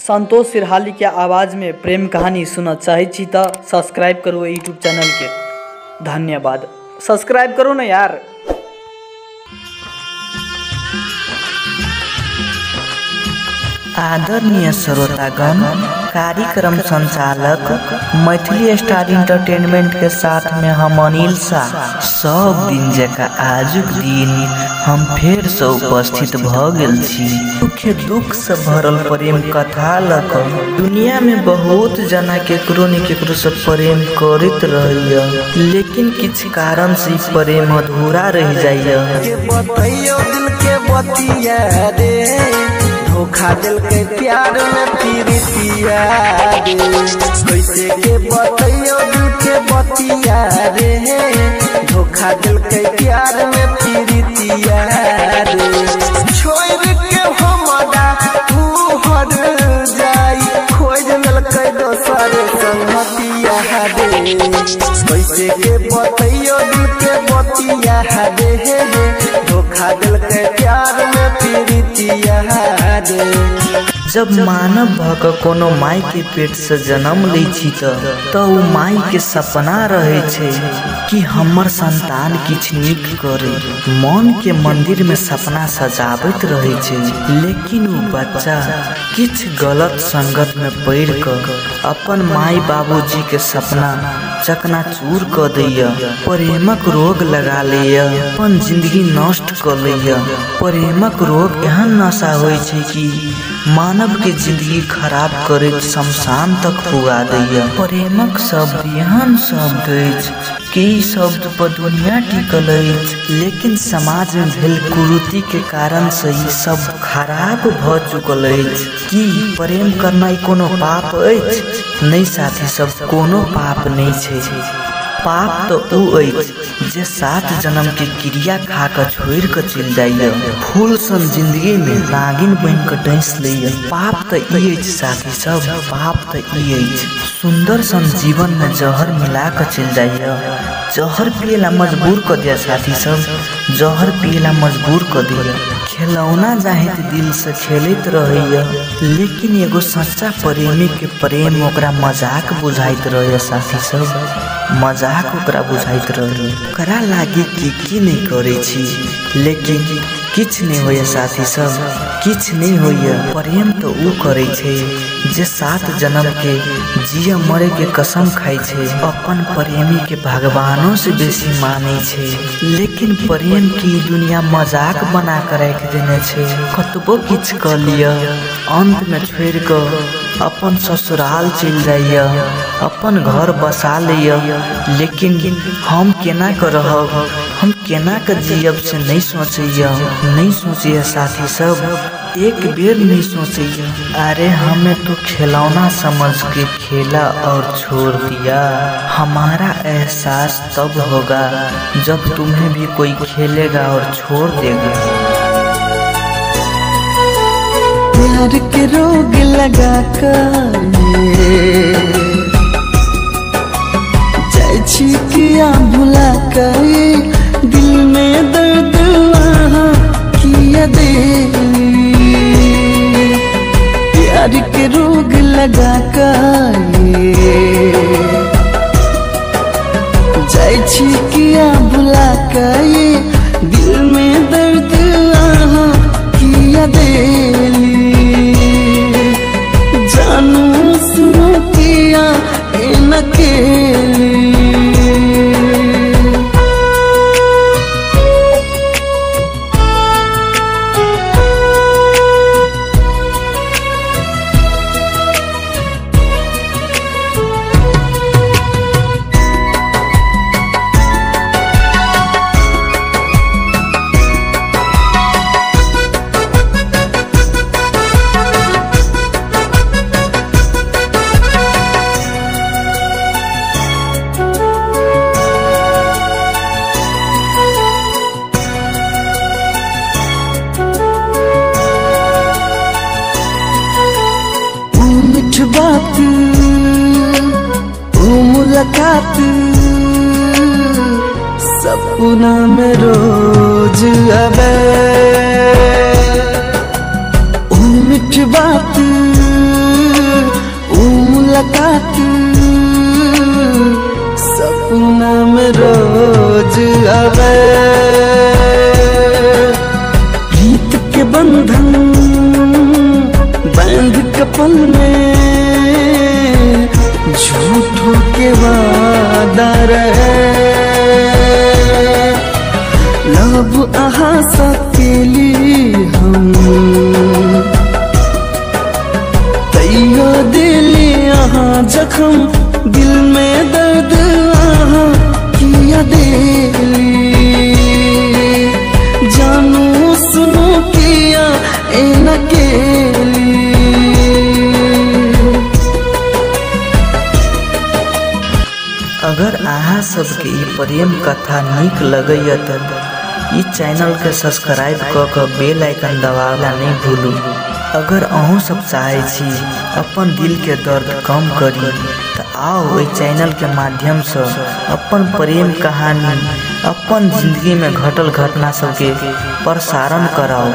संतोष सिरहाली के आवाज में प्रेम कहानी सुनना चाहे छी तो सब्सक्राइब करो यूट्यूब चैनल के। धन्यवाद। सब्सक्राइब करो ना यार। आदरणीय श्रोतागण, कार्यक्रम संचालक मैथिली स्टार इंटरटेनमेंट के साथ में हम अनिल शाह सब दिन जका आजुक दिन हम फेर से उपस्थित भ गेल छी। दुख से भरल प्रेम कथा लक दुनिया में बहुत जना केकरो न केकरो से प्रेम करत रहैया, लेकिन किछ कारण से प्रेम अधूरा रह जाइया। धोखा दिल के प्यार में पीरितिया रे, कैसे के बतैयो दिल के बतिया रे, धोखा दिल के प्यार में पीरितिया रे। छोड़ के हमरा तू हर जाई, खोज मिलके दोसर संगतिया रे, कैसे के बतैयो दिल के बतिया रे, धोखा दिल के प्यार में पीरितिया रे। जब मानव भक कोनो माई के पेट से जन्म लै छी तो माई के सपना रहे छे कि हमर संतान किछ नीक करे, मन के मंदिर में सपना सजावत रहे छे, लेकिन वो बच्चा किछ गलत संगत में पड़ कर अपन माई बाबूजी के सपना चकनाचूर कर दैया, प्रेमक रोग लगा लिया, अपन जिंदगी नष्ट कर लिया। प्रेमक रोग एहन नशा होय छे कि मानव के जिंदगी खराब करे शमशान तक पुगा दैया। प्रेमक शब्द एहन शब्द अछि कि शब्द पर दुनिया टिकल अछि, लेकिन समाज में भेल कुरीति के कारण से ई सब खराब भ चुकल अछि। कि प्रेम करना कोनो पाप अछि? नहीं साथी सब, कोनो पाप नहीं छे। पाप तो ऊ अछि जे 7 जन्म के क्रिया खा कर छोड़ कर चल जाइए, फूल सन जिंदगी में नागिन बन कर डस लैया। पाप तो ई अछि साथी सब, पाप तो ई अछि सुंदर सन जीवन में जहर मिला कर चल जाइए, जहर पिएला मजबूर कर दिया साथी सब, जहर पिएला मजबूर कर दिया। खिलौना जाहित दिल से खेलत रहैया, लेकिन एगो सच्चा प्रेमी के प्रेम ओकरा मजाक बुझाइत रहैया साथी सब, मजाक ओकरा बुझाइत रहैया। ओकरा लागे कि नहीं करे छी, लेकिन किछ नहीं होया साथी सब, किछ नहीं होया। प्रेम तो ऊ करे छे जे 7 जन्म के जिया मरे के कसम खाई छे, अपन प्रेमी के भगवानों से बेसी माने छे, लेकिन प्रेम की दुनिया मजाक बना कर रख देने छे। कतबो किछ कर लिया, अंत में छोड़ कर अपन ससुराल चल जाइया, अपन घर बसा लिया, लेकिन हम केना कर रहब, हम केना कर जियब से नहीं सोचैया, नहीं सोचिए साथी सब, एक बेर नहीं सोचिए। अरे हमें तो खिलौना समझ के खेला और छोड़ दिया, हमारा एहसास तब होगा जब तुम्हें भी कोई खेलेगा और छोड़ देगा। प्यार के रोग लगा कर जाय छी किया भुला कर, दिल में दर्द वहाँ किया दे। प्यार के रोग लगा कर जाय छी किया भुला कर, दिल में दर्द वहाँ किया दे। जानू सुनो किया इन अकेली, बात वो मुलाकात सपना में रोज आवे, मीठ बात पल में झूठों के वादा रहे लब आहा सकेली हम तैयो दिली आहा जख्म दिल में दर्द आहा किया दिली जानू सुनो किया एन अकेली। अगर अहाँ सबके ई प्रेम कथा निक लगैया त ई चैनल के सब्सक्राइब क के बेल आइकन दबावला नहीं भूलू। अगर अहूँ सब चाहे छी अपन दिल के दर्द कम करी तो आओ इस चैनल के माध्यम से अपन प्रेम कहानी अपन जिंदगी में घटल घटना सबके प्रसारण कराओ।